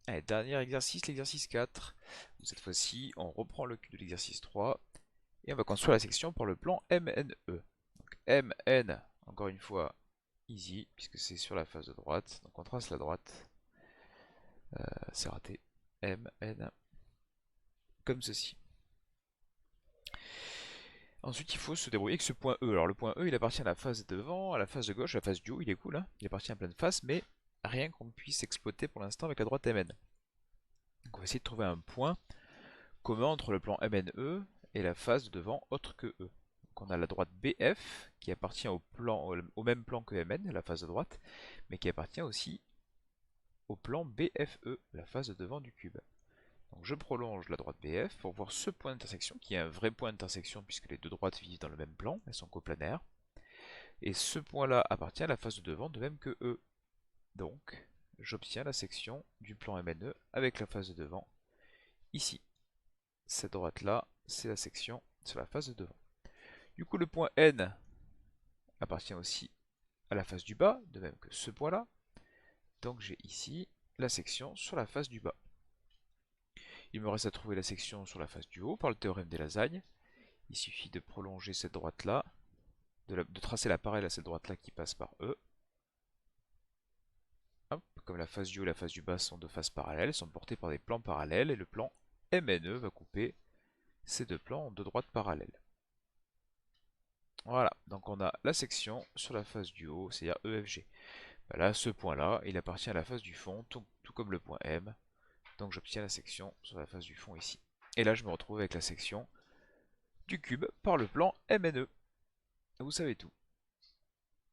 Allez, dernier exercice, l'exercice 4. Cette fois-ci, on reprend le cube de l'exercice 3 et on va construire la section par le plan MNE. Donc MN, encore une fois, easy, puisque c'est sur la face de droite. Donc on trace la droite. C'est raté. MN, comme ceci. Ensuite, il faut se débrouiller avec ce point E. Alors le point E, il appartient à la face de devant, à la face de gauche, à la face du haut, il est cool, hein. Il appartient à plein de faces, mais rien qu'on puisse exploiter pour l'instant avec la droite MN. Donc on va essayer de trouver un point commun entre le plan MNE et la face de devant autre que E. Donc on a la droite BF qui appartient au même plan que MN, la face de droite, mais qui appartient aussi au plan BFE, la face de devant du cube. Donc je prolonge la droite BF pour voir ce point d'intersection, qui est un vrai point d'intersection puisque les deux droites vivent dans le même plan, elles sont coplanaires. Et ce point-là appartient à la face de devant de même que E. Donc j'obtiens la section du plan MNE avec la face de devant ici. Cette droite-là, c'est la section sur la face de devant. Du coup, le point N appartient aussi à la face du bas, de même que ce point-là. Donc j'ai ici la section sur la face du bas. Il me reste à trouver la section sur la face du haut par le théorème des lasagnes. Il suffit de prolonger cette droite-là, de tracer la parallèle à cette droite-là qui passe par E. Hop, comme la face du haut et la face du bas sont deux faces parallèles, sont portées par des plans parallèles, et le plan MNE va couper ces deux plans en deux droites parallèles. Voilà, donc on a la section sur la face du haut, c'est-à-dire EFG. Ben là, ce point-là, il appartient à la face du fond, tout comme le point M. Donc j'obtiens la section sur la face du fond ici. Et là, je me retrouve avec la section du cube par le plan MNE. Vous savez tout.